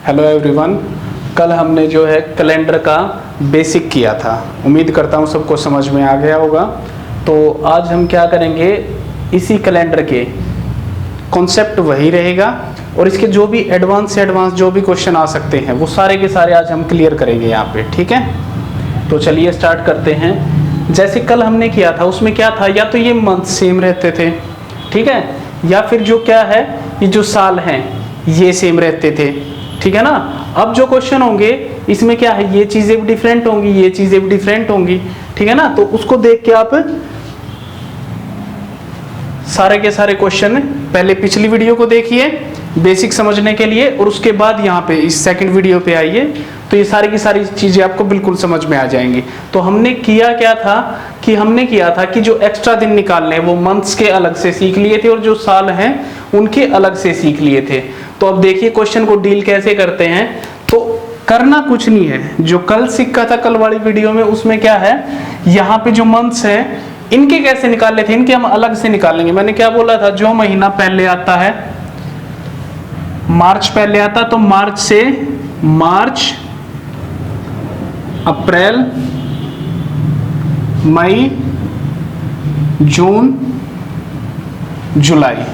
Hello everyone. कल हमने जो है कैलेंडर का बेसिक किया था, उम्मीद करता हूँ सबको समझ में आ गया होगा। तो आज हम क्या करेंगे, इसी कैलेंडर के कॉन्सेप्ट वही रहेगा और इसके जो भी एडवांस से एडवांस जो भी क्वेश्चन आ सकते हैं वो सारे के सारे आज हम क्लियर करेंगे यहाँ पे, ठीक है। तो चलिए स्टार्ट करते हैं। जैसे कल हमने किया था उसमें क्या था, या तो ये मंथ सेम रहते थे, ठीक है, या फिर जो क्या है ये जो साल हैं ये सेम रहते थे, ठीक है ना। अब जो क्वेश्चन होंगे इसमें क्या है, ये चीजें भी डिफरेंट होंगी, ये चीजें भी डिफरेंट होंगी, ठीक है ना। तो उसको देख के आप सारे के सारे क्वेश्चन पहले पिछली वीडियो को देखिए बेसिक समझने के लिए, और उसके बाद यहाँ पे इस सेकंड वीडियो पे आइए तो ये सारी की सारी चीजें आपको बिल्कुल समझ में आ जाएंगी। तो हमने किया क्या था कि जो एक्स्ट्रा दिन निकालने वो मंथ्स के अलग से सीख लिए थे और जो साल हैं उनके अलग से सीख लिए थे। तो अब देखिए क्वेश्चन को डील कैसे करते हैं। तो करना कुछ नहीं है, जो कल सीखा था कल वाली वीडियो में उसमें क्या है, यहाँ पे जो मंथ्स है इनके कैसे निकाल लेते हैं, इनके हम अलग से निकालेंगे। मैंने क्या बोला था, जो महीना पहले आता है, मार्च पहले आता तो मार्च से मार्च, अप्रैल, मई, जून, जुलाई।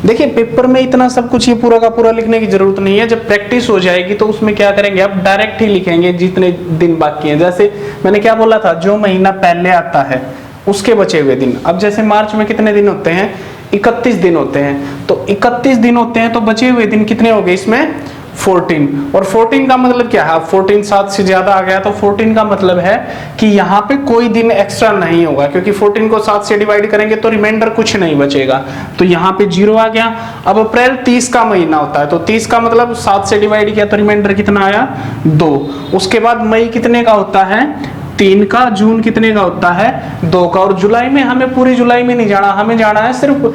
देखिए पेपर में इतना सब कुछ ये पूरा का पूरा लिखने की जरूरत नहीं है, जब प्रैक्टिस हो जाएगी तो उसमें क्या करेंगे, आप डायरेक्ट ही लिखेंगे जितने दिन बाकी हैं। जैसे मैंने क्या बोला था, जो महीना पहले आता है उसके बचे हुए दिन। अब जैसे मार्च में कितने दिन होते हैं, 31 दिन होते हैं, तो 31 दिन होते हैं तो बचे हुए दिन कितने हो गए इसमें, 14। और 14 का मतलब क्या है, 14 7 से ज्यादा आ गया तो 14 का मतलब है कि यहाँ पे कोई दिन एक्स्ट्रा नहीं होगा, क्योंकि 14 को 7 से डिवाइड करेंगे तो रिमाइंडर कुछ नहीं बचेगा, तो यहाँ पे 0 आ गया। अब अप्रैल 30 का महीना होता है, तो 30 का मतलब 7 से डिवाइड किया तो रिमाइंडर कितना आया, 2। उसके बाद मई कितने का होता है, 3 का। जून कितने का होता है, 2 का। और जुलाई में हमें पूरी जुलाई में नहीं जाना, हमें जाना है सिर्फ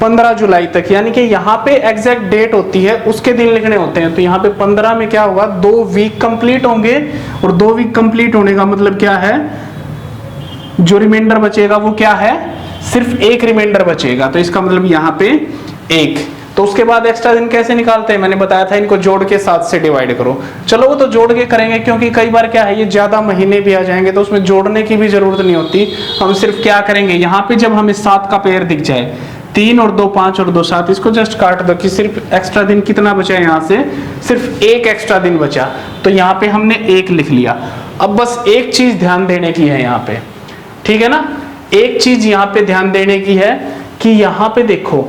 15 जुलाई तक, यानी कि यहाँ पे एग्जैक्ट डेट होती है उसके दिन लिखने होते हैं। तो यहाँ पे 15 में क्या होगा, 2 वीक कंप्लीट होंगे, और 2 वीक कंप्लीट होने का मतलब क्या है, जो रिमाइंडर बचेगा वो क्या है, सिर्फ एक रिमाइंडर बचेगा, तो इसका मतलब यहाँ पे 1। तो उसके बाद एक्स्ट्रा दिन कैसे निकालते हैं, मैंने बताया था इनको जोड़ के 7 से डिवाइड करो। चलो वो तो जोड़ के करेंगे, क्योंकि कई बार क्या है ये ज्यादा महीने भी आ जाएंगे तो उसमें जोड़ने की भी जरूरत नहीं होती। हम सिर्फ क्या करेंगे, यहाँ पे जब हमें 7 का पेयर दिख जाए, 3 और 2 5 और 2 7, इसको जस्ट काट दो कि सिर्फ एक्स्ट्रा दिन कितना बचा है, यहाँ से सिर्फ एक एक्स्ट्रा दिन बचा, तो यहाँ पे हमने 1 लिख लिया। अब बस एक चीज ध्यान देने की है यहाँ पे, ठीक है ना, एक चीज यहाँ पे ध्यान देने की है कि यहाँ पे देखो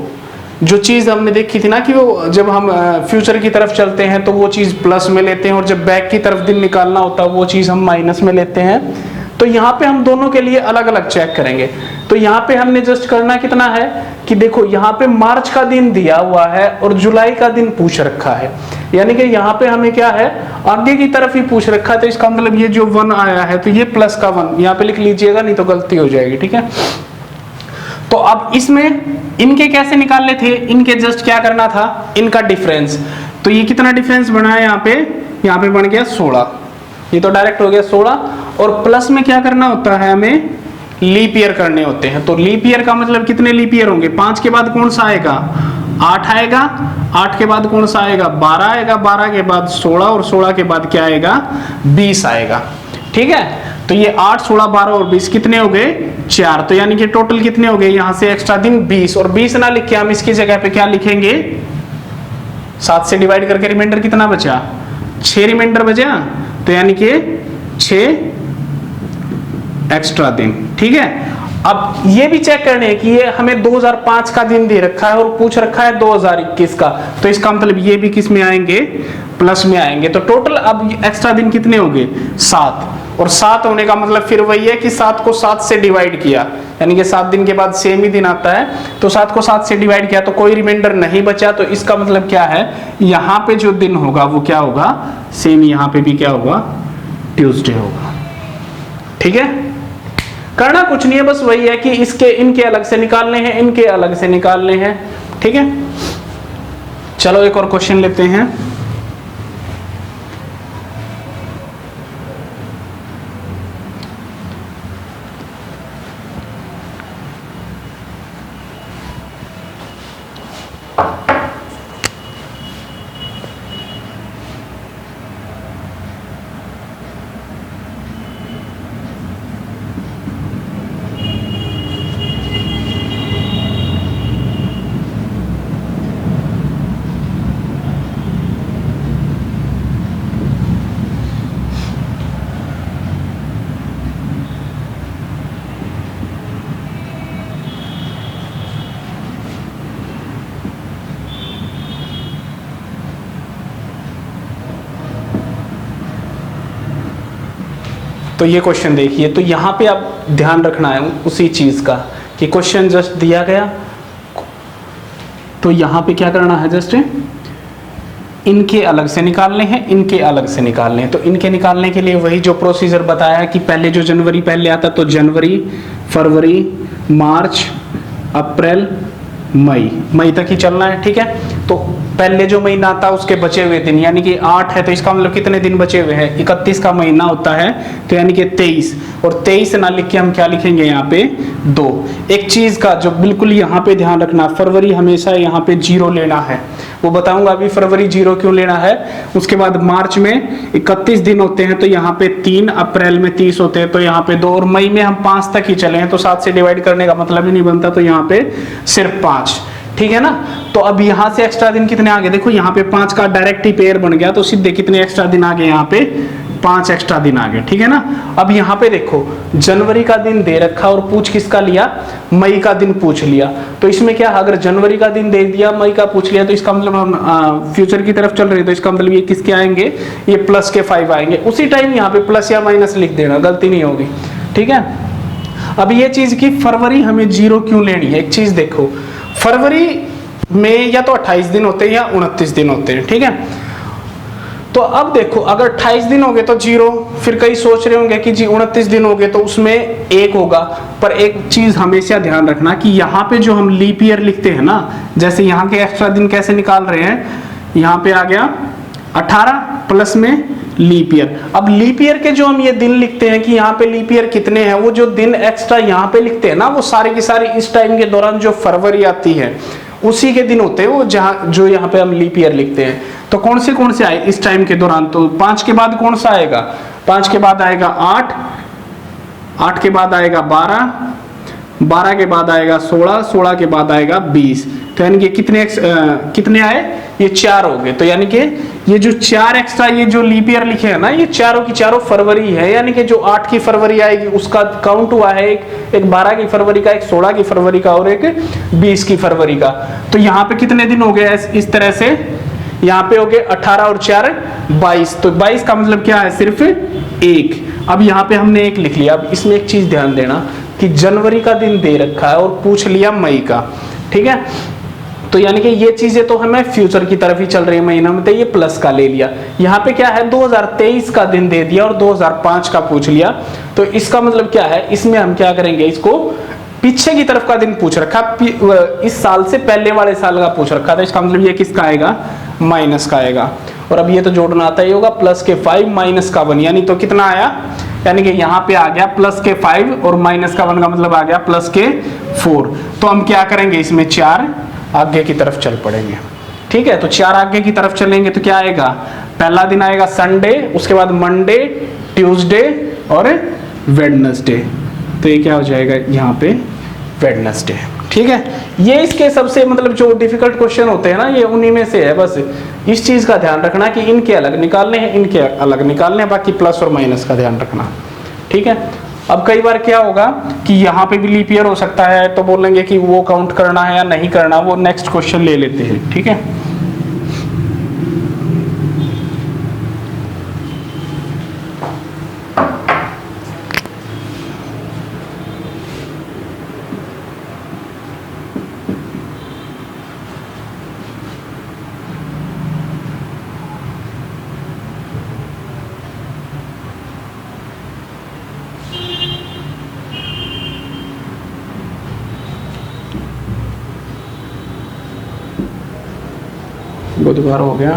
जो चीज हमने देखी थी ना कि वो जब हम फ्यूचर की तरफ चलते हैं तो वो चीज प्लस में लेते हैं, और जब बैक की तरफ दिन निकालना होता है वो चीज हम माइनस में लेते हैं। तो यहाँ पे हम दोनों के लिए अलग अलग चेक करेंगे। तो यहाँ पे हमने जस्ट करना कितना है कि देखो यहाँ पे मार्च का दिन दिया हुआ है और जुलाई का दिन पूछ रखा है, यानी कि यहाँ पे हमें क्या है, आगे की तरफ ही पूछ रखा है, तो इसका मतलब ये जो 1 आया है तो ये प्लस का 1 यहाँ पे लिख लीजिएगा, नहीं तो गलती हो जाएगी, ठीक है। तो अब इसमें इनके कैसे निकालने थे, इनके जस्ट क्या करना था, इनका डिफरेंस। तो ये कितना डिफरेंस बना है यहाँ पे बन गया 16, ये तो डायरेक्ट हो गया 16। और प्लस में क्या करना होता है, हमें लीप ईयर करने होते हैं। तो लीप ईयर का मतलब कितने लीप ईयर होंगे, 5 के बाद कौन सा आएगा, 8 आएगा, 8 के बाद कौन सा आएगा, 12 आएगा, 12 के बाद 16, और 16 के बाद क्या आएगा, 20 आएगा, ठीक है। तो ये 8 16 12 और 20 कितने हो गए, 4। तो यानी कि टोटल कितने हो गए, यहाँ से एक्स्ट्रा दिन 20, और 20 ना लिख के हम इसकी जगह पे क्या लिखेंगे, 7 से डिवाइड करके रिमाइंडर कितना बचा, 6 रिमाइंडर बचा, तो यानी कि 6 एक्स्ट्रा दिन, ठीक है। अब ये भी चेक करने हैं कि ये हमें 2005 का दिन दे रखा है और पूछ रखा है 2021 का, तो इसका मतलब ये भी किस में आएंगे, प्लस में आएंगे। तो टोटल अब एक्स्ट्रा दिन कितने हो गए, 7। और 7 होने का मतलब फिर वही है कि 7 को 7 से डिवाइड किया, यानी कि 7 दिन के बाद सेम ही दिन आता है, तो 7 को 7 से डिवाइड किया तो कोई रिमाइंडर नहीं बचा, तो इसका मतलब क्या है, यहाँ पे जो दिन होगा वो क्या होगा, सेम यहाँ पे भी क्या होगा, ट्यूसडे होगा, ठीक है। करना कुछ नहीं है, बस वही है कि इसके इनके अलग से निकालने हैं, इनके अलग से निकालने हैं, ठीक है। चलो एक और क्वेश्चन लेते हैं। तो ये क्वेश्चन देखिए, तो यहाँ पे आप ध्यान रखना है उसी चीज का कि क्वेश्चन जस्ट दिया गया, तो यहाँ पे क्या करना है, जस्ट इनके अलग से निकालने हैं, इनके अलग से निकालने हैं। तो इनके निकालने के लिए वही जो प्रोसीजर बताया है कि पहले जो जनवरी पहले आता, तो जनवरी, फरवरी, मार्च, अप्रैल, मई तक ही चलना है, ठीक है। तो पहले जो महीना आता है उसके बचे हुए दिन, यानी कि 8 है तो इसका मतलब कितने दिन बचे हुए हैं, 31 का महीना होता है, तो यानी कि 23, और 23 ना लिख के हम क्या लिखेंगे यहाँ पे 2। एक चीज का जो बिल्कुल यहाँ पे ध्यान रखना, फरवरी हमेशा यहाँ पे 0 लेना है, वो बताऊंगा अभी फरवरी 0 क्यों लेना है। उसके बाद मार्च में 31 दिन होते हैं तो यहाँ पे 3, अप्रैल में 30 होते हैं तो यहाँ पे 2, और मई में हम 5 तक ही चले हैं तो 7 से डिवाइड करने का मतलब ही नहीं बनता, तो यहाँ पे सिर्फ 5, ठीक है ना। तो अब यहाँ से एक्स्ट्रा दिन कितने आ गए, देखो यहाँ पे 5 का डायरेक्ट ही पेयर बन गया, तो सीधे कितने एक्स्ट्रा दिन आ गए, यहाँ पे 5 एक्स्ट्रा दिन आ गए, ठीक है ना। अब यहाँ पे देखो जनवरी का दिन दे रखा और पूछ किसका लिया, मई का दिन पूछ लिया। तो इसमें क्या, अगर जनवरी का दिन दे दिया, मई का पूछ लिया, तो इसका मतलब हम फ्यूचर की तरफ चल रहे हैं, तो इसका मतलब ये किसके आएंगे, ये प्लस के 5 आएंगे। उसी टाइम यहाँ पे प्लस या माइनस लिख देना, गलती नहीं होगी, ठीक है। अब ये चीज की फरवरी हमें 0 क्यों लेनी है, एक चीज देखो, फरवरी में या तो 28 दिन होते हैं या 29 दिन होते हैं, ठीक है। तो अब देखो अगर 28 दिन हो गए तो 0, फिर कई सोच रहे होंगे कि जी 29 दिन हो गए तो उसमें 1 होगा, पर एक चीज हमेशा ध्यान रखना कि यहाँ पे जो हम लीप ईयर लिखते हैं ना, जैसे यहाँ के एक्स्ट्रा दिन कैसे निकाल रहे हैं, यहाँ पे आ गया 18 प्लस में लीप ईयर। अब लीप ईयर के जो हम ये दिन लिखते हैं कि यहाँ पे लीप ईयर कितने हैं, वो जो दिन एक्स्ट्रा यहाँ पे लिखते हैं ना, वो सारे की सारी इस टाइम के दौरान जो फरवरी आती है उसी के दिन होते हैं वो, जहां जो यहाँ पे हम लीप ईयर लिखते हैं। तो कौन से आए इस टाइम के दौरान, तो 5 के बाद कौन सा आएगा, 5 के बाद आएगा 8, 8 के बाद आएगा 12, 12 के बाद आएगा 16, 16 के बाद आएगा 20। तो यानी कि कितने आए, ये 4 हो गए। तो यानी कि ये जो 4 एक्स्ट्रा ये जो लीप ईयर लिखे हैं ना, ये चारों की चारों फरवरी है, यानी कि जो 8 की फरवरी आएगी उसका काउंट हुआ है, एक 12 की फरवरी का, एक 16 की फरवरी का और एक 20 की फरवरी का। तो यहाँ पे कितने दिन हो गए इस तरह से, यहाँ पे हो गए 18 और 4 22, तो 22 का मतलब क्या है, सिर्फ 1। अब यहाँ पे हमने 1 लिख लिया। अब इसमें एक चीज ध्यान देना कि जनवरी का दिन दे रखा है और पूछ लिया मई का, ठीक है। तो यानी कि ये चीजें तो हमें फ्यूचर की तरफ ही चल रही है महीना में, तो ये प्लस का ले लिया। यहाँ पे क्या है, 2023 का दिन दे दिया और 2005 का पूछ लिया, तो इसका मतलब क्या है, इसमें हम क्या करेंगे, इसको पीछे की तरफ का दिन पूछ रखा, इस साल से पहले वाले साल का पूछ रखा था, इसका मतलब ये किसका आएगा, माइनस का आएगा। और अब ये तो जोड़ना आता ही होगा, प्लस के 5 माइनस का 1, यानी तो कितना आया, यानी कि यहाँ पे आ गया प्लस के 5 और माइनस का 1 का मतलब आ गया प्लस के 4। तो हम क्या करेंगे, इसमें 4 आगे की तरफ चल पड़ेंगे, ठीक है। तो 4 आगे की तरफ चलेंगे तो क्या आएगा, पहला दिन आएगा संडे, उसके बाद मंडे, ट्यूसडे और वेडनेसडे। तो ये क्या हो जाएगा यहाँ पे वेडनेसडे, ठीक है। ये इसके सबसे मतलब जो डिफिकल्ट क्वेश्चन होते हैं ना, ये उन्हीं में से है। बस इस चीज का ध्यान रखना कि इनके अलग निकालने हैं, इनके अलग निकालने हैं, बाकी प्लस और माइनस का ध्यान रखना, ठीक है। अब कई बार क्या होगा कि यहाँ पे भी लीप ईयर हो सकता है, तो बोलेंगे कि वो काउंट करना है या नहीं करना, वो नेक्स्ट क्वेश्चन ले लेते हैं, ठीक है। बुधवार हो गया,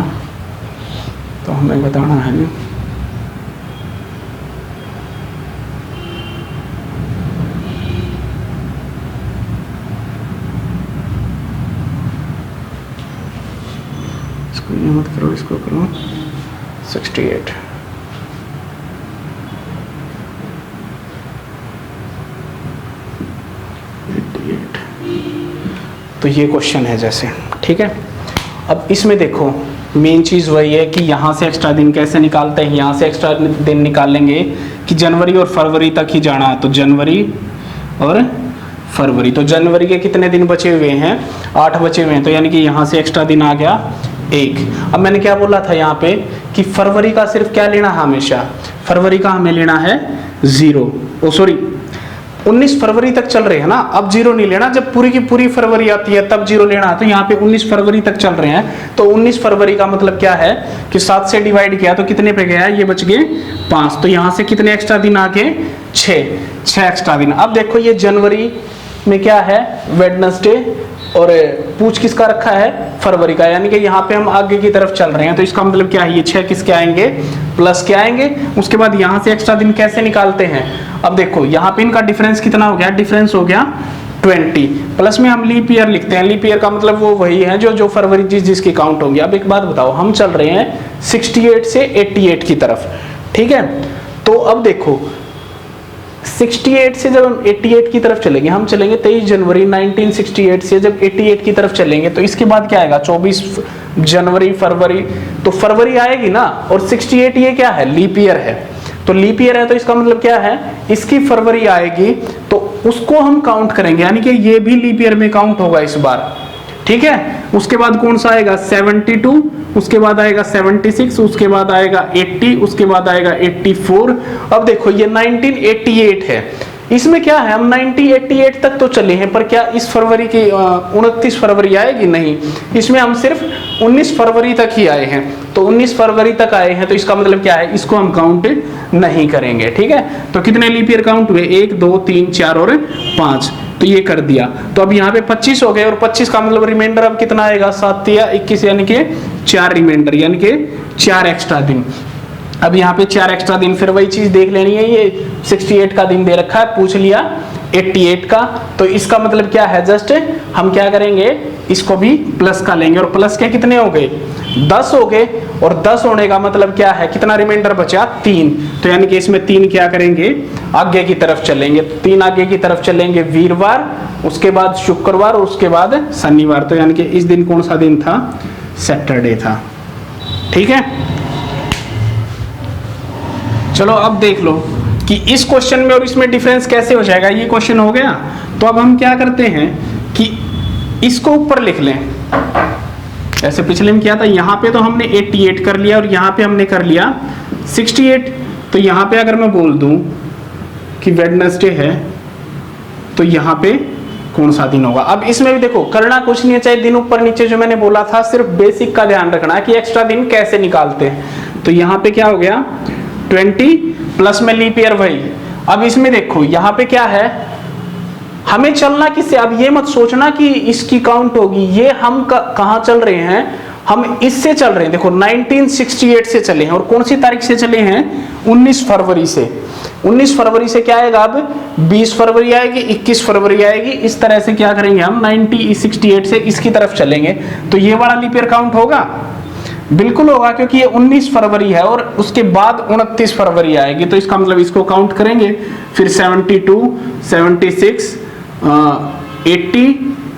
तो हमें बताना है इसको, ये मत करो, इसको करो 68। तो ये क्वेश्चन है जैसे, ठीक है। अब इसमें देखो मेन चीज़ वही है कि यहाँ से एक्स्ट्रा दिन कैसे निकालते हैं, यहाँ से एक्स्ट्रा दिन निकालेंगे कि जनवरी और फरवरी तक ही जाना है, तो जनवरी और फरवरी। तो जनवरी के कितने दिन बचे हुए हैं, 8 बचे हुए हैं, तो यानी कि यहाँ से एक्स्ट्रा दिन आ गया 1। अब मैंने क्या बोला था यहाँ पे कि फरवरी का सिर्फ क्या लेना है, हमेशा फरवरी का हमें लेना है जीरो, ओ सॉरी 19 फरवरी तक चल रहे हैं ना, अब जीरो नहीं लेना, जब पूरी की पूरी फरवरी आती है तब जीरो लेना। तो यहाँ पे 19 फरवरी तक चल रहे हैं, तो 19 फरवरी का मतलब क्या है कि 7 से डिवाइड किया तो कितने पे गया, ये बच गए 5, तो यहाँ से कितने एक्स्ट्रा दिन आ गए, 6 एक्स्ट्रा दिन। अब देखो ये जनवरी में क्या है, वेडनेसडे, और पूछ किसका रखा है, फरवरी का, यानी कि यहाँ पे हम आगे की तरफ चल रहे हैं, तो इसका मतलब क्या है, ये 6 किसके आएंगे, प्लस के आएंगे। उसके बाद यहाँ से एक्स्ट्रा दिन कैसे निकालते हैं, अब देखो यहाँ पे इनका डिफरेंस कितना हो गया, डिफरेंस हो गया 20, प्लस में हम लीप ईयर लिखते हैं, लीप ईयर का मतलब वो वही है जो फरवरी जिसकी काउंट होंगी। अब एक बात बताओ, हम चल रहे हैं 68 से 88 की तरफ, ठीक है, तो अब देखो 68 से जब हम 88 की तरफ चलेंगे, हम चलेंगे 23 जनवरी 1968 से जब 88 की तरफ चलेंगे, तो इसके बाद क्या आएगा, 24 जनवरी, फरवरी, तो फरवरी आएगी ना, और 68 ये क्या है, लीप ईयर है, तो लीप ईयर है, तो इसका मतलब क्या है, इसकी फरवरी आएगी तो उसको हम काउंट करेंगे, यानी कि ये भी लीप ईयर में काउंट होगा इस बार, ठीक है। उसके बाद कौन सा आएगा, 72, उसके बाद आएगा 76, उसके बाद आएगा 80, उसके बाद आएगा 84। अब देखो ये 1988 है, इसमें क्या है, हम 1988 तक तो चले हैं, पर क्या इस फरवरी की 29 फरवरी आएगी, नहीं, इसमें हम सिर्फ 19 फरवरी तक ही आए हैं, तो 19 फरवरी तक आए हैं, तो इसका मतलब क्या है, इसको हम काउंट नहीं करेंगे, ठीक है। तो कितने लीप ईयर काउंट हुए, 1 2 3 4 और 5, तो ये कर दिया, तो अब यहाँ पे 25 हो गए, और 25 का मतलब रिमाइंडर अब कितना आएगा, 7 या 21, यानी कि 4 रिमाइंडर, यानी कि 4 एक्स्ट्रा दिन। अब यहाँ पे 4 एक्स्ट्रा दिन, फिर वही चीज देख लेनी है, ये 68 का दिन दे रखा है, पूछ लिया 88 का, तो इसका मतलब क्या है, जस्ट हम क्या करेंगे, इसको भी प्लस का लेंगे, और प्लस के कितने हो गए, 10 हो गए, और 10 होने का मतलब क्या है, कितना रिमाइंडर बचा, 3, तो यानी कि इसमें 3 क्या करेंगे, आगे की तरफ चलेंगे, 3 आगे की तरफ चलेंगे, वीरवार, उसके बाद शुक्रवार, और उसके बाद शनिवार, तो यानी कि इस दिन कौन सा दिन था, सैटरडे था, ठीक है। चलो अब देख लो कि इस क्वेश्चन में और इसमें डिफरेंस कैसे हो जाएगा, ये क्वेश्चन हो गया, तो अब हम क्या करते हैं कि इसको ऊपर लिख लें, ऐसे पिछले में किया था, यहाँ पे तो हमने 88 कर लिया, और यहाँ पे हमने कर लिया 68, तो यहाँ पे अगर मैं बोल दूं कि वेडनेसडे है, तो यहाँ पे कौन सा दिन होगा। अब इसमें भी देखो करना कुछ नहीं है, चाहे दिन ऊपर नीचे जो मैंने बोला था, सिर्फ बेसिक का ध्यान रखना कि एक्स्ट्रा दिन कैसे निकालते हैं। तो यहाँ पे क्या हो गया, 20 प्लस में लीप ईयर वही। अब इसमें देखो यहाँ पे क्या है, हमें चलना किससे, अब ये मत सोचना कि इसकी काउंट होगी, ये हम कहाँ चल रहे हैं, हम इससे चल रहे हैं, देखो 1968 से चले हैं, और कौन सी तारीख से चले हैं, 19 फरवरी से। 19 फरवरी से क्या आएगा, अब 20 फरवरी आएगी, 21 फरवरी आएगी, इस तरह से क्या करेंगे हम 1968 से इसकी तरफ चलेंगे, तो ये वाला लीप ईयर काउंट होगा, बिल्कुल होगा, क्योंकि ये 19 फरवरी है और उसके बाद 29 फरवरी आएगी, तो इसका मतलब इसको काउंट करेंगे। फिर 72, 76, 80,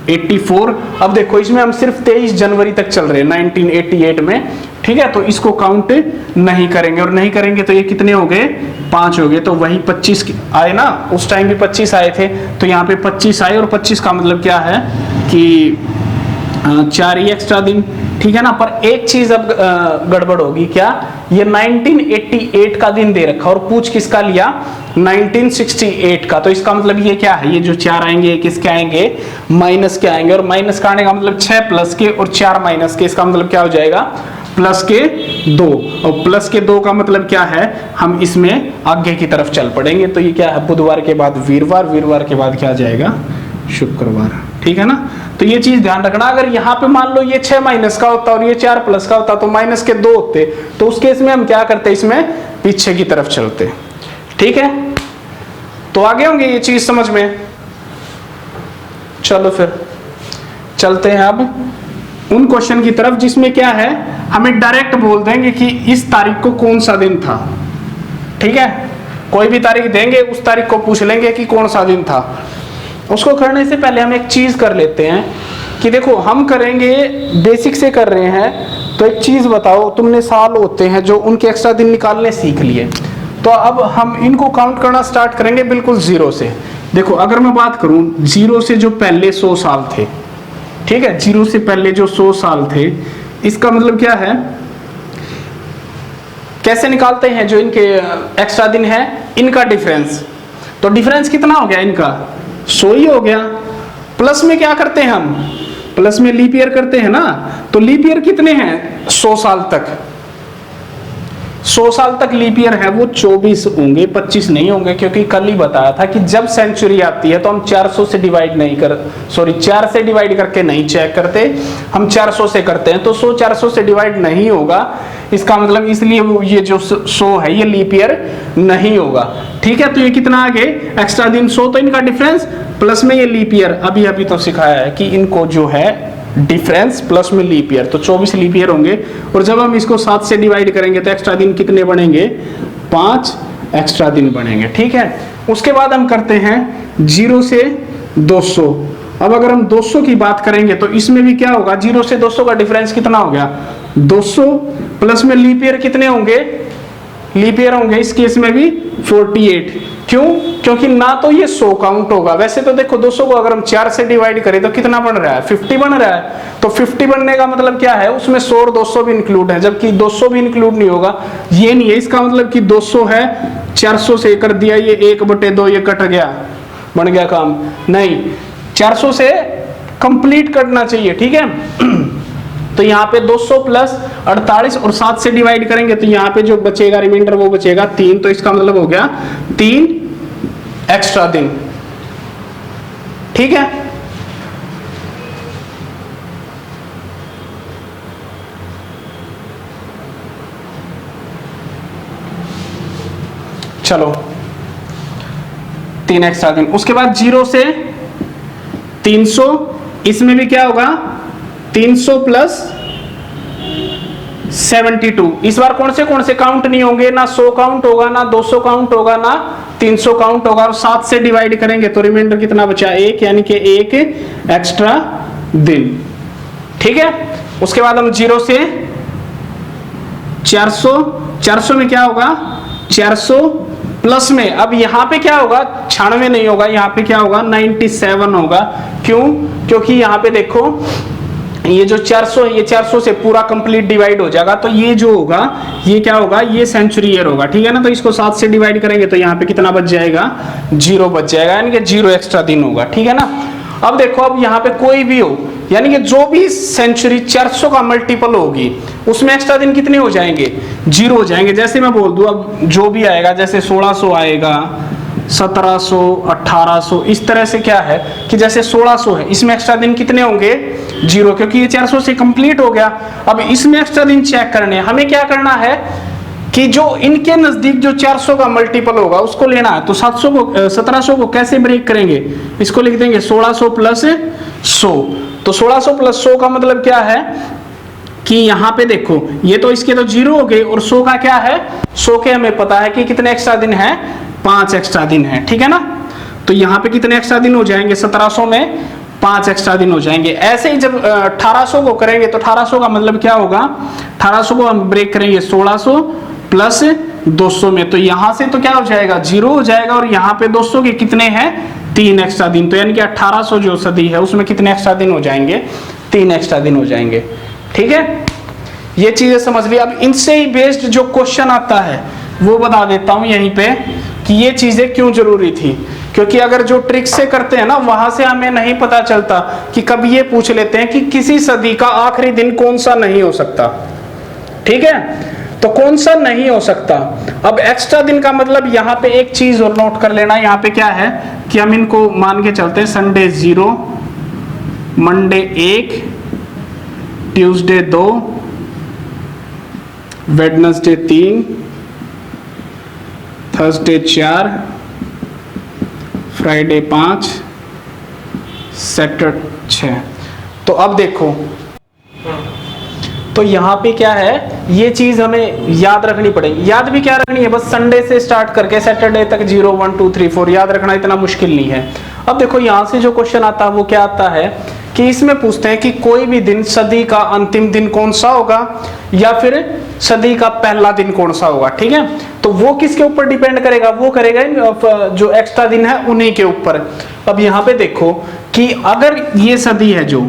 84। अब देखो इसमें हम सिर्फ 23 जनवरी तक चल रहे हैं 1988 में, ठीक है, तो इसको काउंट नहीं करेंगे, और नहीं करेंगे तो ये कितने हो गए, 5 हो गए, तो वही 25 आए ना, उस टाइम भी 25 आए थे, तो यहाँ पे 25 आए, और 25 का मतलब क्या है कि 4 ही एक्स्ट्रा दिन, ठीक है ना। पर एक चीज अब गड़बड़ होगी, क्या, ये 1988 का दिन दे रखा और पूछ किसका लिया, 1968 का, तो इसका मतलब ये क्या है, ये जो 4 आएंगे ये किसके आएंगे, माइनस के आएंगे, और माइनस का आने का मतलब 6 प्लस के और 4 माइनस के, इसका मतलब क्या हो जाएगा, प्लस के 2, और प्लस के 2 का मतलब क्या है, हम इसमें आगे की तरफ चल पड़ेंगे, तो ये क्या है, बुधवार के बाद वीरवार, वीरवार के बाद क्या आ जाएगा, शुक्रवार, ठीक है ना। तो ये चीज ध्यान रखना, अगर यहाँ पे मान लो ये 6 माइनस का होता और ये 4 प्लस का होता, तो माइनस के 2 होते, तो उस केस में हम क्या करते, इसमें पीछे की तरफ चलते, ठीक है। तो आगे होंगे ये चीज समझ में। चलो फिर चलते हैं अब उन क्वेश्चन की तरफ जिसमें क्या है, हमें डायरेक्ट बोल देंगे कि इस तारीख को कौन सा दिन था, ठीक है, कोई भी तारीख देंगे, उस तारीख को पूछ लेंगे कि कौन सा दिन था। उसको करने से पहले हम एक चीज कर लेते हैं कि देखो हम करेंगे, बेसिक से कर रहे हैं, तो एक चीज बताओ, तुमने साल होते हैं जो उनके एक्स्ट्रा दिन निकालने सीख लिए, तो अब हम इनको काउंट करना स्टार्ट करेंगे बिल्कुल 0 से। देखो अगर मैं बात करूं 0 से जो पहले 100 साल थे, ठीक है, 0 से पहले जो 100 साल थे, इसका मतलब क्या है, कैसे निकालते हैं, जो इनके एक्स्ट्रा दिन है इनका डिफरेंस, तो डिफरेंस कितना हो गया इनका 100 ही हो गया। प्लस में क्या करते हैं हम, प्लस में लीप ईयर करते हैं ना, तो लीप ईयर कितने हैं 100 साल तक, 100 साल तक लीप ईयर है वो 24 होंगे, 25 नहीं होंगे, क्योंकि कल ही बताया था कि जब सेंचुरी आती है तो हम 400 से डिवाइड नहीं कर, सॉरी 4 से डिवाइड करके नहीं चेक करते, हम 400 से करते हैं, तो 100 400 से डिवाइड नहीं होगा, इसका मतलब इसलिए वो ये जो 100 है ये लीप ईयर नहीं होगा। ठीक है, तो ये कितना आ गए एक्स्ट्रा दिन 100, तो इनका डिफरेंस प्लस में ये लीप ईयर, अभी तो सिखाया है कि इनको जो है डिफरेंस प्लस में लीप ईयर, तो 24 लीप ईयर होंगे, और जब हम इसको 7 से डिवाइड करेंगे तो एक्स्ट्रा दिन कितने बनेंगे 5 एक्स्ट्रा दिन बनेंगे। ठीक है, उसके बाद हम करते हैं 0 से 200। अब अगर हम 200 की बात करेंगे तो इसमें भी क्या होगा, 0 से 200 का डिफरेंस कितना हो गया 200, प्लस में लीप ईयर कितने होंगे, लीप ईयर होंगे इस केस में भी 48। क्यों, क्योंकि ना तो ये 100 काउंट होगा, वैसे तो देखो 200 को अगर हम 4 से डिवाइड करें तो कितना बन रहा है 50 बन रहा है, तो 50 बनने का मतलब क्या है उसमें 100 और 200 भी इंक्लूड है, जबकि 200 भी इंक्लूड नहीं होगा, ये नहीं है, इसका मतलब कि 200 है 400 से कर दिया, ये 1/2 ये कट गया, बन गया काम, नहीं 400 से कंप्लीट करना चाहिए। ठीक है, तो यहाँ पे 200 प्लस 48 और 7 से डिवाइड करेंगे तो यहाँ पे जो बचेगा रिमाइंडर वो बचेगा 3, तो इसका मतलब हो गया 3 एक्स्ट्रा दिन। ठीक है, चलो 3 एक्स्ट्रा दिन। उसके बाद 0 से 300, इसमें भी क्या होगा 300 प्लस 72, इस बार कौन से काउंट नहीं होंगे, ना 100 काउंट होगा, ना 200 काउंट होगा, ना 300 काउंट होगा, और 7 से डिवाइड करेंगे तो रिमाइंडर कितना बचा 1, यानी कि 1 एक्स्ट्रा दिन। ठीक है, उसके बाद हम 0 से 400, 400 में क्या होगा 400 प्लस में, अब यहां पे क्या होगा 96 नहीं होगा, यहां पे क्या होगा 97 होगा। क्यों, क्योंकि यहां पे देखो ये जो 400 है ये 400 से पूरा कंप्लीट डिवाइड हो जाएगा, तो ये जो होगा ये क्या होगा, ये सेंचुरी ईयर होगा। ठीक है ना, तो इसको 7 से डिवाइड करेंगे तो यहाँ पे कितना बच जाएगा 0 बच जाएगा, यानी कि 0 एक्स्ट्रा दिन होगा। ठीक है ना, अब देखो अब यहाँ पे कोई भी हो, यानी कि जो भी सेंचुरी 400 का मल्टीपल होगी उसमें एक्स्ट्रा दिन कितने हो जाएंगे 0 हो जाएंगे। जैसे मैं बोल दूं अब जो भी आएगा, जैसे 1600 आएगा, 1700, 1800, इस तरह से क्या है कि जैसे 1600 है इसमें एक्स्ट्रा दिन कितने होंगे 0, क्योंकि ये 400 से कंप्लीट हो गया। अब इसमें एक्स्ट्रा दिन चेक करने हमें क्या करना है कि जो इनके नजदीक जो 400 का मल्टीपल होगा उसको लेना है, तो 1700 को कैसे ब्रेक करेंगे, इसको लिख देंगे 1600 प्लस 100, तो 1600 प्लस 100 का मतलब क्या है कि यहाँ पे देखो ये तो इसके तो 0 हो गए, और 100 का क्या है 100 के हमें पता है कि कितने एक्स्ट्रा दिन है 5 एक्स्ट्रा दिन है। ठीक है ना, तो यहाँ पे कितने एक्स्ट्रा दिन हो जाएंगे 1700 में 5 एक्स्ट्रा दिन हो जाएंगे। ऐसे ही जब 1800 को करेंगे तो 1800 का मतलब क्या होगा, 1800 को हम ब्रेक करेंगे 1600 प्लस 200 में, तो यहाँ से तो क्या हो जाएगा 0 हो जाएगा, और यहाँ पे 200 के कितने हैं 3 एक्स्ट्रा दिन, तो यानी कि 1800 जो सदी है उसमें कितने एक्स्ट्रा दिन हो जाएंगे 3 एक्स्ट्रा दिन हो जाएंगे। ठीक है, ये चीजें समझ लिया। अब इनसे ही बेस्ड जो क्वेश्चन आता है वो बता देता हूं यहीं पे कि ये चीजें क्यों जरूरी थी, क्योंकि अगर जो ट्रिक से करते हैं ना वहां से हमें नहीं पता चलता कि कभी ये पूछ लेते हैं कि किसी सदी का आखिरी दिन कौन सा नहीं हो सकता। ठीक है, तो कौन सा नहीं हो सकता। अब एक्स्ट्रा दिन का मतलब यहाँ पे एक चीज और नोट कर लेना, यहाँ पे क्या है कि हम इनको मान के चलते हैं Sunday 0, Monday 1, Tuesday 2, Wednesday 3, Thursday 4, Friday 5, Saturday 6। तो अब देखो तो यहाँ पे क्या है, ये चीज हमें याद रखनी पड़ेगी। याद भी क्या रखनी है, बस संडे से स्टार्ट करके सैटरडे तक 0 1 2 3 4 याद रखना इतना मुश्किल नहीं है। अब देखो यहाँ से जो क्वेश्चन आता है वो क्या आता है कि इसमें पूछते हैं कि कोई भी दिन सदी का अंतिम दिन कौन सा होगा या फिर सदी का पहला दिन कौन सा होगा। ठीक है, तो वो किसके ऊपर डिपेंड करेगा, वो करेगा जो एक्स्ट्रा दिन है उन्हीं के ऊपर। अब यहाँ पे देखो कि अगर ये सदी है जो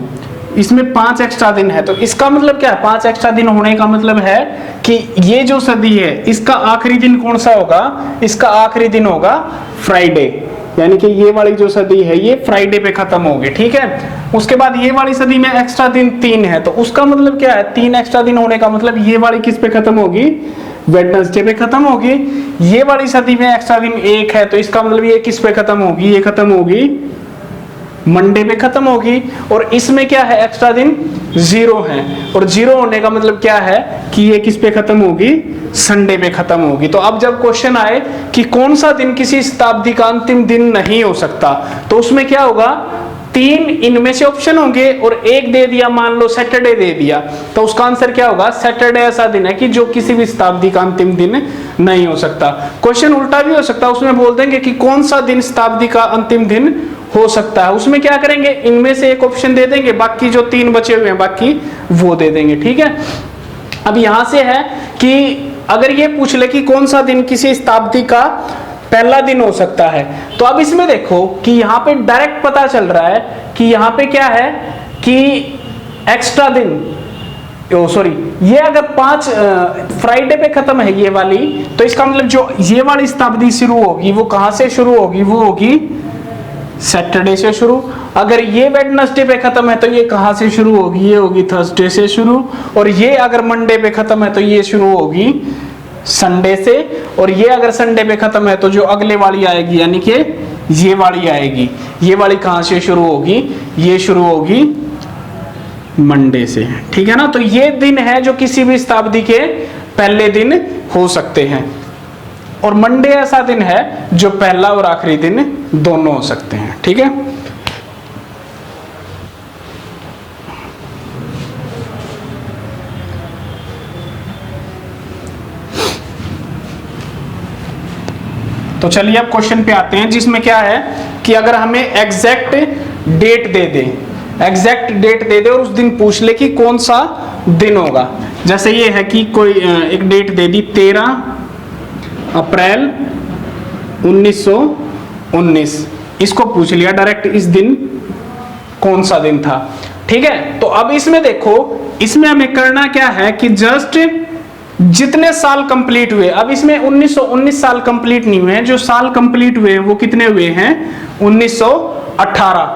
इसमें 5 एक्स्ट्रा दिन है, तो इसका मतलब क्या है, 5 एक्स्ट्रा दिन होने का मतलब है कि ये जो सदी है इसका आखिरी दिन कौन सा होगा, इसका आखिरी दिन होगा फ्राइडे, यानी कि ये वाली जो सदी है ये फ्राइडे पे खत्म होगी, ठीक है। उसके बाद ये वाली सदी में एक्स्ट्रा दिन 3 है, तो उसका मतलब क्या है, 3 एक्स्ट्रा दिन होने का मतलब ये वाली किस पे खत्म होगी, वेडनेसडे पे खत्म होगी। ये वाली सदी में एक्स्ट्रा दिन 1 है, तो इसका मतलब ये किस पे खत्म होगी, ये खत्म होगी मंडे पे खत्म होगी। और इसमें क्या है, एक्स्ट्रा दिन 0 है, और 0 होने का मतलब क्या है कि ये किस पे खत्म होगी, संडे पे खत्म होगी। तो अब जब क्वेश्चन आए कि कौन सा दिन किसी शताब्दी का अंतिम दिन नहीं हो सकता, तो उसमें क्या होगा, 3 इनमें से ऑप्शन होंगे और एक दे दिया, मान लो सैटरडे दे दिया, तो उसका आंसर क्या होगा, सैटरडे ऐसा दिन है कि जो किसी भी शताब्दी का अंतिम दिन नहीं हो सकता। क्वेश्चन उल्टा भी हो सकता है, उसमें बोल देंगे कि कौन सा दिन शताब्दी का अंतिम दिन हो सकता है, उसमें क्या करेंगे, इनमें से एक ऑप्शन दे देंगे, बाकी जो 3 बचे हुए हैं बाकी वो दे देंगे, ठीक है। अब यहां से है कि अगर ये पूछ ले कि कौन सा दिन किसी शताब्दी का पहला दिन हो सकता है, तो अब इसमें देखो कि यहाँ पे डायरेक्ट पता चल रहा है कि यहाँ पे क्या है कि एक्स्ट्रा दिन, सॉरी, ये अगर 5 फ्राइडे पे खत्म है ये वाली, तो इसका मतलब जो ये वाली शताब्दी शुरू होगी वो कहां से शुरू होगी, वो होगी सैटरडे से शुरू। अगर ये वेडनेसडे पे खत्म है तो ये कहां से शुरू होगी, ये होगी थर्सडे से शुरू। और ये अगर मंडे पे खत्म है तो ये शुरू होगी संडे से। और ये अगर संडे पे खत्म है तो जो अगले वाली आएगी यानी कि ये वाली आएगी, ये वाली कहां से शुरू होगी, ये शुरू होगी मंडे से, ठीक है ना। तो ये दिन है जो किसी भी शताब्दी के पहले दिन हो सकते हैं, और मंडे ऐसा दिन है जो पहला और आखिरी दिन दोनों हो सकते हैं, ठीक है। तो चलिए अब क्वेश्चन पे आते हैं, जिसमें क्या है कि अगर हमें एग्जैक्ट डेट दे दे, एग्जैक्ट डेट दे दे और उस दिन पूछ ले कि कौन सा दिन होगा। जैसे ये है कि कोई एक डेट दे दी 13 अप्रैल 1919, इसको पूछ लिया डायरेक्ट इस दिन कौन सा दिन था, ठीक है। तो अब इसमें देखो, इसमें हमें करना क्या है कि जस्ट जितने साल कंप्लीट हुए, अब इसमें 1919 साल कंप्लीट नहीं हुए हैं, जो साल कंप्लीट हुए हैं वो कितने हुए हैं, 1918।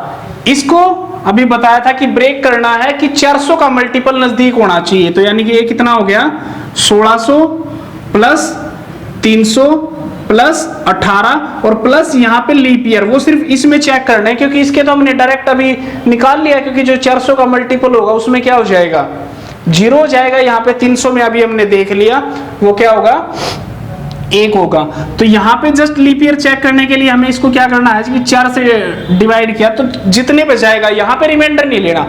इसको अभी बताया था कि ब्रेक करना है कि 400 का मल्टीपल नजदीक होना चाहिए, तो यानी कि ये कितना हो गया, 1600 प्लस 300 प्लस 18 और प्लस यहाँ पे लीप ईयर, वो सिर्फ इसमें चेक करना है क्योंकि इसके तो हमने डायरेक्ट अभी निकाल लिया, क्योंकि जो 400 का मल्टीपल होगा उसमें क्या हो जाएगा, 0 हो जाएगा। यहाँ पे 300 में अभी हमने देख लिया वो क्या होगा, 1 होगा। तो यहाँ पे जस्ट लीप ईयर चेक करने के लिए हमें इसको क्या करना है कि 4 से डिवाइड किया तो जितने पे जाएगा, यहाँ पे रिमाइंडर नहीं लेना,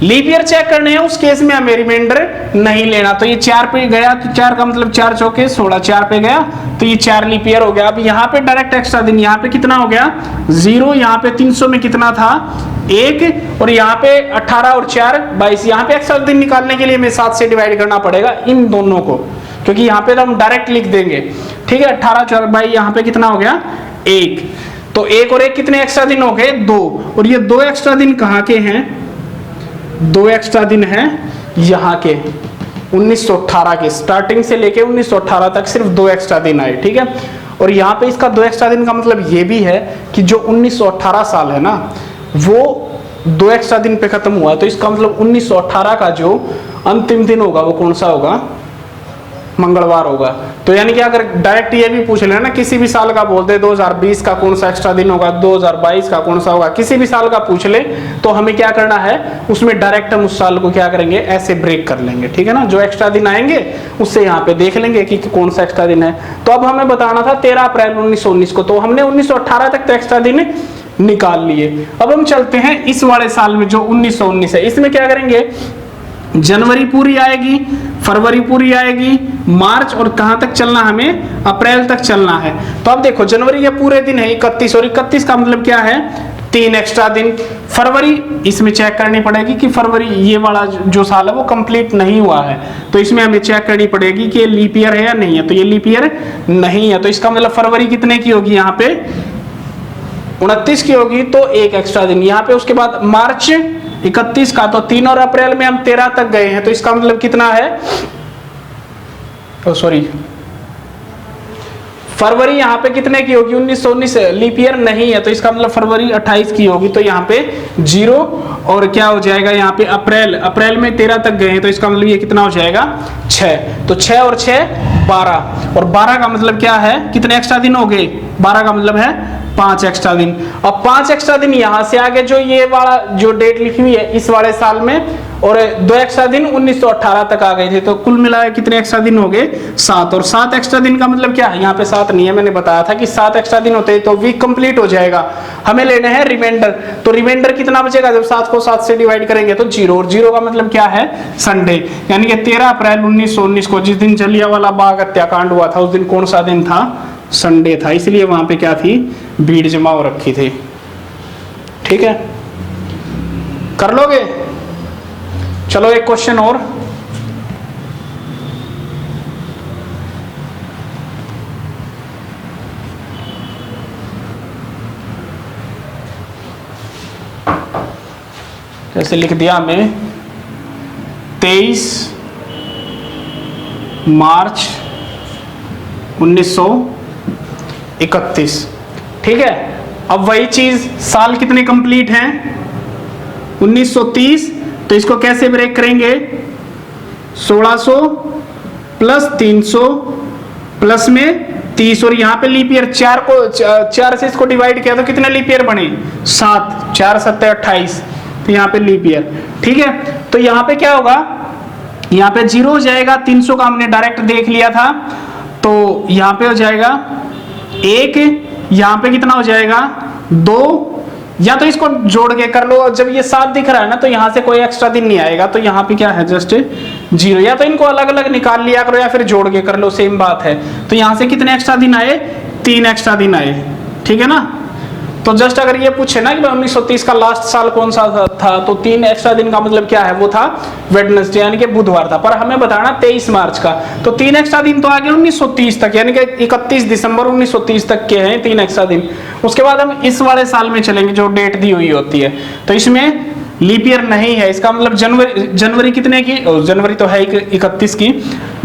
लीप ईयर चेक करने हैं उस केस में हमें रिमाइंडर नहीं लेना। तो ये 4 पे गया, तो 4 का मतलब 4 चौके 16, 4 पे गया तो ये 4 लीप ईयर हो गया। अब यहाँ पे डायरेक्ट एक्स्ट्रा दिन, यहाँ पे कितना हो गया 0, यहाँ पे 300 में कितना था 1, और यहाँ पे 18 और 4 22, यहाँ पे एक्स्ट्रा दिन निकालने के लिए हमें 7 से डिवाइड करना पड़ेगा इन दोनों को, क्योंकि यहाँ पे तो हम डायरेक्ट लिख देंगे, ठीक है। 18 4 22, यहाँ पे कितना हो गया 1, तो 1 और 1 कितने एक्स्ट्रा दिन हो गए 2, और ये 2 एक्स्ट्रा दिन कहाँ के हैं, 2 एक्स्ट्रा दिन है यहाँ के 1918 के, स्टार्टिंग से लेके 1918 तक सिर्फ 2 एक्स्ट्रा दिन आए, ठीक है। और यहाँ पे इसका 2 एक्स्ट्रा दिन का मतलब ये भी है कि जो 1918 साल है ना वो 2 एक्स्ट्रा दिन पे खत्म हुआ, तो इसका मतलब 1918 का जो अंतिम दिन होगा वो कौन सा होगा, मंगलवार होगा। तो यानी कि अगर डायरेक्ट ये भी पूछ लेना ना, किसी भी साल का बोल दे 2020 का कौन सा एक्स्ट्रा दिन होगा, 2022 का कौन सा होगा, किसी भी साल का पूछ ले तो हमें क्या करना है, उसमें डायरेक्ट हम उस साल को क्या करेंगे, ऐसे ब्रेक कर लेंगे, ठीक है ना। जो एक्स्ट्रा दिन आएंगे उससे यहाँ पे देख लेंगे कि कौन सा एक्स्ट्रा दिन है। तो अब हमें बताना था 13 अप्रैल 1919 को, तो हमने 1918 तक तो एक्स्ट्रा दिन निकाल लिए। अब हम चलते हैं इस वाले साल में जो 1919 है, इसमें क्या करेंगे, जनवरी पूरी आएगी, फरवरी पूरी आएगी, मार्च, और कहां तक चलना हमें, अप्रैल तक चलना है। तो अब देखो जनवरी ये पूरे दिन है 31, और 31 का मतलब क्या है 3 एक्स्ट्रा दिन। फरवरी इसमें चेक करनी पड़ेगी कि फरवरी ये वाला जो साल है वो कंप्लीट नहीं हुआ है, तो इसमें हमें चेक करनी पड़ेगी कि लीप ईयर है या नहीं है, तो ये लीप ईयर नहीं है, तो इसका मतलब फरवरी कितने की होगी, यहाँ पे 29 की होगी, तो 1 एक्स्ट्रा दिन यहाँ पे। उसके बाद मार्च 31 का, तो 3 और अप्रैल में हम 13 तक गए हैं, तो इसका मतलब कितना है, सॉरी फरवरी यहाँ पे कितने की होगी, 1919, लीप ईयर नहीं है, तो इसका मतलब फरवरी 28 की होगी, तो यहाँ पे 0, और क्या हो जाएगा यहाँ पे अप्रैल में 13 तक गए हैं, तो इसका मतलब ये कितना हो जाएगा 6, तो 6 और 6 12, और 12 का मतलब क्या है, कितने एक्स्ट्रा दिन हो गए, 12 का मतलब है 5 एक्स्ट्रा दिन। अब 5 एक्स्ट्रा दिन यहाँ से आगे जो ये वाला जो डेट लिखी हुई है इस वाले साल में, और 2 एक्स्ट्रा दिन 1918 तक आ गए थे, तो कुल मिलाकर कितने एक्स्ट्रा दिन हो गए 7, और 7 एक्स्ट्रा दिन का मतलब क्या है, यहाँ पे 7 नहीं है, मैंने बताया था कि 7 एक्स्ट्रा दिन होते हैं तो वीक कंप्लीट हो जाएगा, हमें लेने हैं रिमाइंडर, तो रिमाइंडर कितना बचेगा, जब 7 को 7 से डिवाइड करेंगे तो 0, और 0 का मतलब क्या है संडे, यानी कि 13 अप्रैल 1919 को जिस दिन जलियांवाला बाग हत्याकांड हुआ था उस दिन कौन सा दिन था, संडे था, इसलिए वहां पे क्या थी, भीड़ जमा हो रखी थी। ठीक है, कर लोगे, चलो एक क्वेश्चन और, जैसे लिख दिया हमने 23 मार्च 1931, ठीक है। अब वही चीज साल कितने कंप्लीट हैं, 1930, तो इसको कैसे ब्रेक करेंगे, 1600 प्लस 300 प्लस में 30, और यहाँ पे लीप ईयर 4 से इसको डिवाइड किया तो कितने लीप ईयर बने, 7, 4 7 28, तो यहाँ पे लीप ईयर। ठीक है, तो यहाँ पे क्या होगा, यहाँ पे 0 हो जाएगा, 300 का हमने डायरेक्ट देख लिया था, तो यहाँ पे हो जाएगा 1, यहाँ पे कितना हो जाएगा 2, या तो इसको जोड़ के कर लो, जब ये 7 दिख रहा है ना तो यहाँ से कोई एक्स्ट्रा दिन नहीं आएगा, तो यहाँ पे क्या है जस्ट 0, या तो इनको अलग अलग निकाल लिया करो या फिर जोड़ के कर लो, सेम बात है। तो यहाँ से कितने एक्स्ट्रा दिन आए, 3 एक्स्ट्रा दिन आए, ठीक है ना। तो जस्ट अगर ये पूछे ना कि 1930 का लास्ट साल कौन सा था, तो 3 एक्स्ट्रा दिन का मतलब क्या है, वो था वेडनेसडे यानी कि बुधवार था, पर हमें बताना 23 मार्च का, तो 3 एक्स्ट्रा दिन तो आ गए 1930 तक, यानी कि 31 दिसंबर 1930 तक के हैं 3 एक्स्ट्रा दिन। उसके बाद हम इस वाले साल में चलेंगे जो डेट दी हुई होती है, तो इसमें लीप ईयर नहीं है, इसका मतलब जनवरी कितने की, जनवरी तो है 31 की,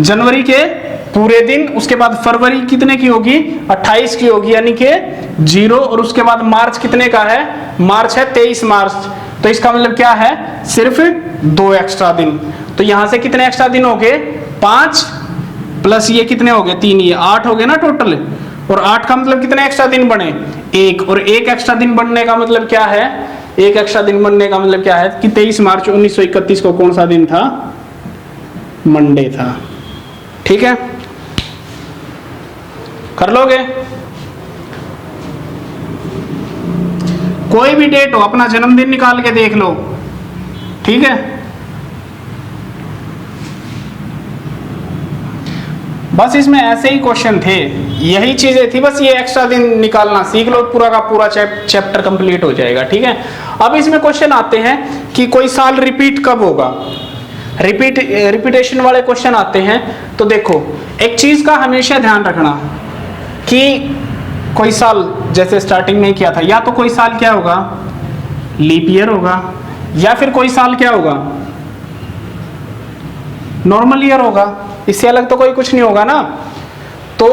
जनवरी के पूरे दिन, उसके बाद फरवरी कितने की होगी, 28 की होगी, यानी कि 0, और उसके बाद मार्च कितने का है, मार्च है 23 मार्च, तो इसका मतलब क्या है, सिर्फ 2 एक्स्ट्रा दिन। तो यहां से कितने एक्स्ट्रा दिन हो गए, 5 प्लस ये कितने हो गए, 3, ये 8 हो गए ना टोटल, और 8 का मतलब कितने एक्स्ट्रा दिन बने, 1, और 1 एक्स्ट्रा दिन बनने का मतलब क्या है, 1 एक्स्ट्रा दिन बनने का मतलब क्या है कि 23 मार्च 1931 को कौन सा दिन था, मंडे था। ठीक है, कर लोगे, कोई भी डेट हो, अपना जन्मदिन निकाल के देख लो, ठीक है। बस इसमें ऐसे ही क्वेश्चन थे, यही चीजें थी, बस ये एक्स्ट्रा दिन निकालना सीख लो, पूरा का पूरा चैप्टर कंप्लीट हो जाएगा। ठीक है, अब इसमें क्वेश्चन आते हैं कि कोई साल रिपीट कब होगा, रिपीटेशन वाले क्वेश्चन आते हैं। तो देखो एक चीज का हमेशा ध्यान रखना कि कोई साल, जैसे स्टार्टिंग में किया था, या तो कोई साल क्या होगा, लीप ईयर होगा, या फिर कोई साल क्या होगा, नॉर्मल ईयर होगा, इससे अलग तो कोई कुछ नहीं होगा ना। तो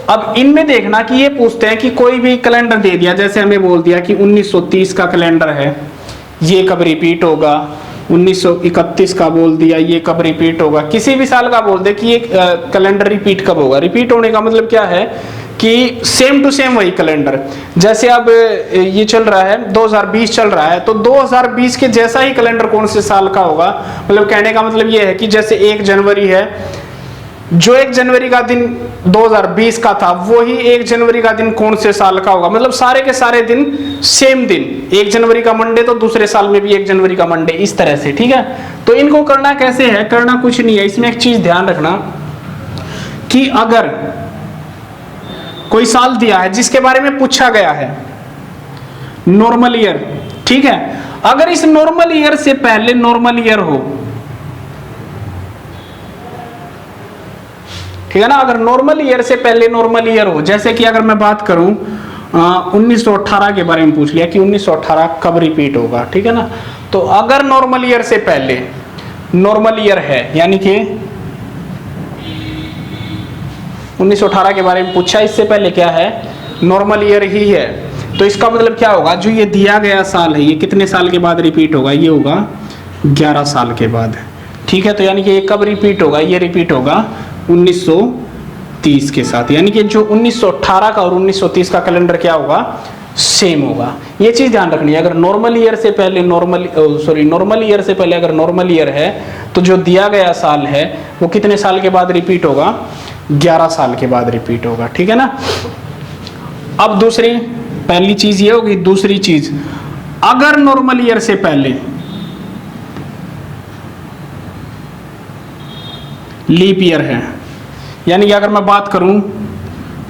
अब इनमें देखना कि ये पूछते हैं कि कोई भी कैलेंडर दे दिया, जैसे हमें बोल दिया कि 1930 का कैलेंडर है, ये कब रिपीट होगा, 1931 का बोल दिया, ये कब रिपीट होगा, किसी भी साल का बोल दे कि ये कैलेंडर रिपीट कब होगा। रिपीट होने का मतलब क्या है कि सेम टू सेम वही कैलेंडर, जैसे अब ये चल रहा है 2020 चल रहा है, तो 2020 के जैसा ही कैलेंडर कौन से साल का होगा, मतलब कहने का मतलब ये है कि जैसे 1 जनवरी है, जो 1 जनवरी का दिन 2020 का था वही 1 जनवरी का दिन कौन से साल का होगा, मतलब सारे के सारे दिन सेम दिन, 1 जनवरी का मंडे तो दूसरे साल में भी 1 जनवरी का मंडे, इस तरह से। ठीक है, तो इनको करना कैसे है, करना कुछ नहीं है, इसमें एक चीज ध्यान रखना कि अगर कोई साल दिया है जिसके बारे में पूछा गया है, नॉर्मल ईयर, ठीक है, अगर इस नॉर्मल ईयर से पहले नॉर्मल ईयर हो, ठीक है ना, अगर नॉर्मल ईयर से पहले नॉर्मल ईयर हो, जैसे कि अगर मैं बात करूं 1918 के बारे में पूछ लिया कि 1918 कब रिपीट होगा, ठीक है ना। तो अगर नॉर्मल ईयर से पहले नॉर्मल ईयर है, यानी कि 1918 के बारे में पूछा, इससे पहले क्या है, नॉर्मल ईयर ही है, तो इसका मतलब क्या होगा, जो ये दिया गया साल है ये कितने साल के बाद रिपीट होगा, ये होगा 11 साल के बाद, ठीक है। तो यानी कि ये कब रिपीट होगा, ये रिपीट होगा 1930 के साथ, यानी कि जो 1918 का और 1930 का कैलेंडर क्या होगा, सेम होगा। ये चीज ध्यान रखनी है, अगर नॉर्मल ईयर से पहले नॉर्मल ईयर से पहले अगर नॉर्मल ईयर है तो जो दिया गया साल है वो कितने साल के बाद रिपीट होगा, 11 साल के बाद रिपीट होगा, ठीक है ना। अब दूसरी, पहली चीज ये होगी, दूसरी चीज, अगर नॉर्मल ईयर से पहले लीप ईयर है, यानी कि अगर मैं बात करूं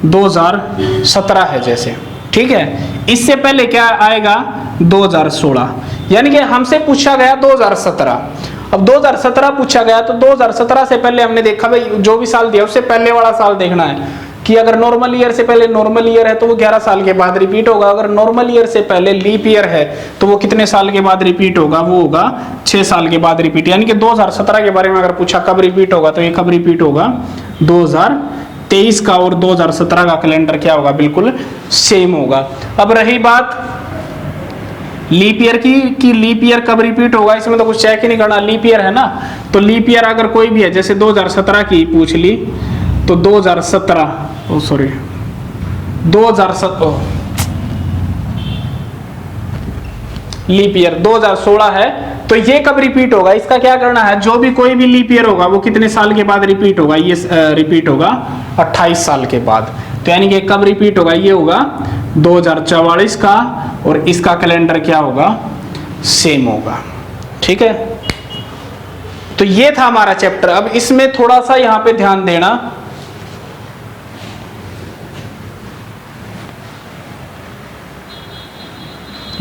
2017 है जैसे, ठीक है, इससे पहले क्या आएगा 2016, यानी कि हमसे पूछा गया 2017, अब 2017 पूछा गया तो 2017 से पहले हमने देखा भाई जो भी साल दिया उससे पहले वाला साल देखना है कि अगर नॉर्मल ईयर से पहले नॉर्मल ईयर है तो वो 11 साल के बाद रिपीट होगा, अगर नॉर्मल ईयर से पहले लीप ईयर है तो वो कितने साल के बाद रिपीट होगा, वो होगा 6 साल के बाद रिपीट, यानी कि 2017 के बारे में अगर पूछा कब रिपीट होगा तो ये कब रिपीट होगा, 2023 का और 2017 का कैलेंडर क्या होगा, बिल्कुल सेम होगा। अब रही बात लीप ईयर की कि लीप ईयर कब रिपीट होगा, इसमें तो कुछ चेक ही नहीं करना, लीप ईयर है ना, तो लीप ईयर अगर कोई भी है, जैसे 2017 की पूछ ली तो 2017 लीप ईयर 2016 है तो ये कब रिपीट होगा, इसका क्या करना है, जो भी कोई भी लीप ईयर होगा वो कितने साल के बाद रिपीट होगा, ये रिपीट होगा 28 साल के बाद, तो यानी कि कब रिपीट होगा, ये होगा 2044 का और इसका कैलेंडर क्या होगा, सेम होगा, ठीक है। तो ये था हमारा चैप्टर। अब इसमें थोड़ा सा यहां पे ध्यान देना,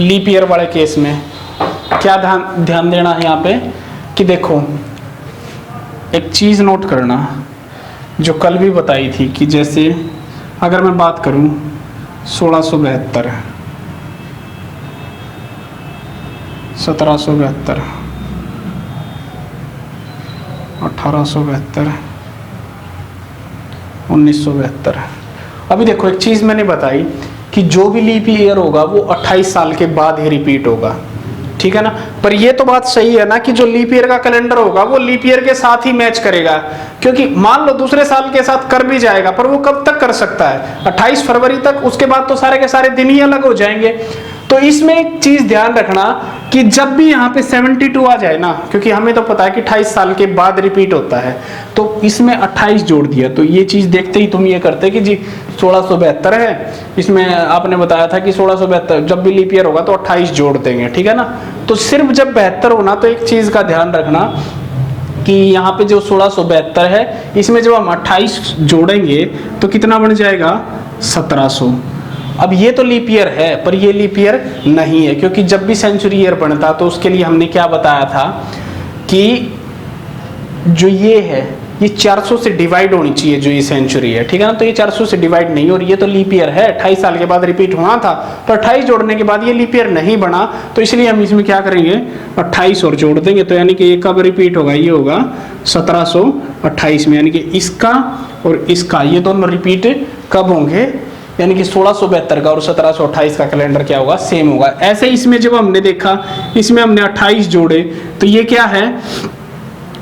लीप ईयर वाले केस में क्या ध्यान देना है यहाँ पे कि देखो एक चीज नोट करना जो कल भी बताई थी कि जैसे अगर मैं बात करूं 1672, 1772, 1872, 1972, अभी देखो एक चीज मैंने बताई कि जो भी लीप ईयर होगा वो 28 साल के बाद ही रिपीट होगा, ठीक है ना। पर ये तो बात सही है ना कि जो लीप ईयर का कैलेंडर होगा वो लीप ईयर के साथ ही मैच करेगा, क्योंकि मान लो दूसरे साल के साथ कर भी जाएगा पर वो कब तक कर सकता है, 28 फरवरी तक, उसके बाद तो सारे के सारे दिन ही अलग हो जाएंगे। तो इसमें एक चीज ध्यान रखना कि जब भी यहाँ पे 72 आ जाए ना, क्योंकि हमें तो पता है कि 28 साल के बाद रिपीट होता है, तो इसमें 28 जोड़ दिया, तो ये चीज देखते ही तुम ये करते कि जी 1672 है, इसमें आपने बताया था कि 1672 जब भी लीप ईयर होगा तो 28 जोड़ देंगे, ठीक है ना। तो सिर्फ जब 72 होना, तो एक चीज का ध्यान रखना कि यहाँ पे जो 1672 है इसमें जब हम 28 जोड़ेंगे तो कितना बन जाएगा, 1700। अब ये तो लीप ईयर है पर ये लीप ईयर नहीं है, क्योंकि जब भी सेंचुरी ईयर बनता तो उसके लिए हमने क्या बताया था कि जो ये है ये 400 से डिवाइड होनी चाहिए, जो ये सेंचुरी है, ठीक है ना। तो ये 400 से डिवाइड नहीं, और ये तो लीप ईयर है, 28 साल के बाद रिपीट होना था, पर 28 जोड़ने के बाद ये लीप ईयर नहीं बना, तो इसलिए हम इसमें क्या करेंगे, 28 और जोड़ देंगे, तो यानी कि ये कब रिपीट होगा, ये होगा 1728 में, यानी कि इसका और इसका ये दोनों रिपीट कब होंगे, यानी कि 1672 का और 1728 का कैलेंडर क्या होगा, सेम होगा। ऐसे इसमें जब हमने देखा, इसमें हमने 28 जोड़े तो ये क्या है,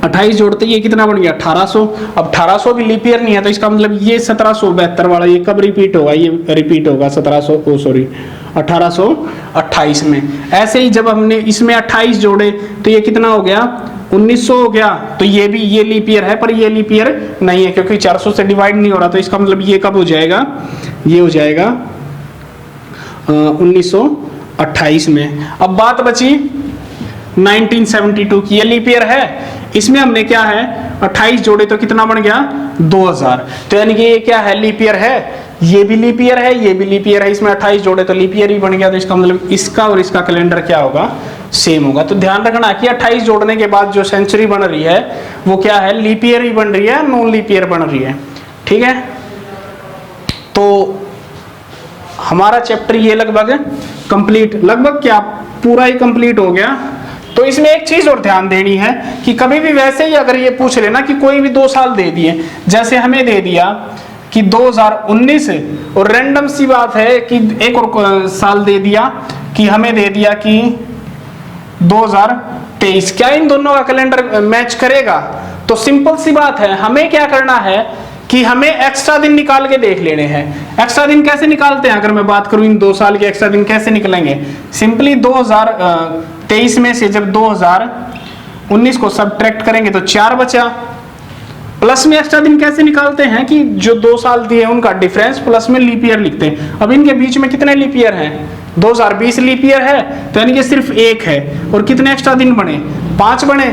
28 जोड़ते ये कितना बन गया, 1800। अब 1800 भी लीप ईयर नहीं है, तो इसका मतलब ये 1772 वाला ये कब रिपीट होगा, ये रिपीट होगा 1828 में। ऐसे ही जब हमने इसमें 28 जोड़े तो ये कितना हो गया, 1900 हो गया, तो ये भी ये लीप ईयर है पर ये लीप ईयर नहीं है, क्योंकि 400 से डिवाइड नहीं हो रहा, तो इसका मतलब ये कब हो जाएगा, ये हो जाएगा 1928 में। अब बात बची 1972 की, ये लीप ईयर है, इसमें हमने क्या है 28 जोड़े तो कितना बन गया, 2000, तो यानी कि ये क्या है, लीप ईयर है, ये भी लीप ईयर है, ये भी लीप ईयर है, इसमें 28 जोड़े तो लीप ईयर ही बन गया, तो इसका मतलब इसका और इसका कैलेंडर क्या होगा, सेम होगा। तो ध्यान रखना कि 28 जोड़ने के बाद जो सेंचुरी बन रही है वो क्या है, लीप ईयर ही बन रही है, नॉन लीप ईयर बन रही है, ठीक है। तो हमारा चैप्टर ये लगभग कंप्लीट, लगभग क्या पूरा ही कंप्लीट हो गया। तो इसमें एक चीज और ध्यान देनी है कि कभी भी वैसे ही अगर ये पूछ लेना कि कोई भी 2 साल दे दिए, जैसे हमें दे दिया कि 2019 और रैंडम सी बात है कि एक और साल दे दिया कि हमें दे दिया कि 2023, क्या इन दोनों का कैलेंडर मैच करेगा? तो सिंपल सी बात है, हमें क्या करना है कि हमें एक्स्ट्रा दिन निकाल के देख लेने हैं। एक्स्ट्रा दिन कैसे निकालते हैं? अगर मैं बात करूं इन 2 साल के एक्स्ट्रा दिन कैसे निकलेंगे, सिंपली 2023 में से जब 2019 को सब्ट्रैक्ट करेंगे तो 4 बचा। प्लस में एक्स्ट्रा दिन कैसे निकालते हैं कि जो 2 साल दिए उनका डिफरेंस प्लस में लीप ईयर लिखते हैं। अब इनके बीच में कितने लीप ईयर हैं? 2020 लीप ईयर है, तो यानी कि सिर्फ 1 है। और कितने एक्स्ट्रा दिन बने? 5 बने।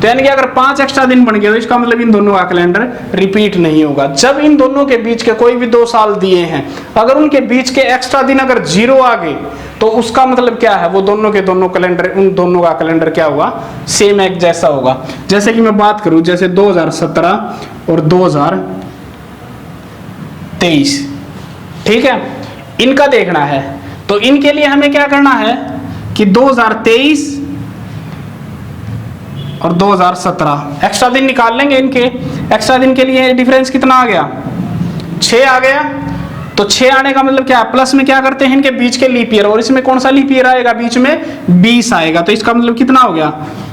तो यानी कि अगर 5 एक्स्ट्रा दिन बन गए तो इसका मतलब इन दोनों का कैलेंडर रिपीट नहीं होगा। जब इन दोनों के बीच के कोई भी 2 साल दिए हैं, अगर उनके बीच के एक्स्ट्रा दिन अगर 0 आ गए तो उसका मतलब क्या है, वो दोनों के दोनों कैलेंडर, उन दोनों का कैलेंडर क्या होगा? सेम एक जैसा होगा। जैसे कि मैं बात करूं, जैसे 2017 और 2023, ठीक है, इनका देखना है। तो इनके लिए हमें क्या करना है कि 2023 और 2017 एक्स्ट्रा दिन निकाल लेंगे। इनके एक्स्ट्रा दिन के लिए डिफरेंस कितना आ गया? 6 आ गया। तो 6 आने का मतलब क्या है? प्लस में क्या करते हैं इनके बीच के लीप ईयर, और इसमें कौन सा लीप ईयर आएगा? बीच में 20 आएगा। तो इसका मतलब कितना हो गया?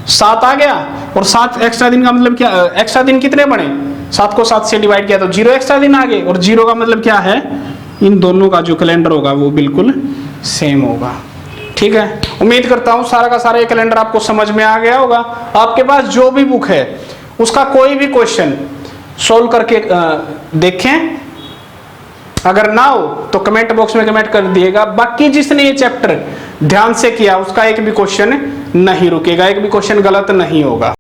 7 आ गया। और 7 एक्स्ट्रा दिन का मतलब क्या? एक्स्ट्रा दिन कितने बने? 7 को 7 से डिवाइड किया तो 0 एक्स्ट्रा दिन आ गए। और 0 का मतलब क्या है? इन दोनों का जो कैलेंडर होगा वो बिल्कुल सेम होगा। ठीक है, उम्मीद करता हूं सारा का सारा ये कैलेंडर आपको समझ में आ गया होगा। आपके पास जो भी बुक है उसका कोई भी क्वेश्चन सोल्व करके देखें। अगर ना हो तो कमेंट बॉक्स में कमेंट कर दिएगा। बाकी जिसने ये चैप्टर ध्यान से किया उसका एक भी क्वेश्चन नहीं रुकेगा, एक भी क्वेश्चन गलत नहीं होगा।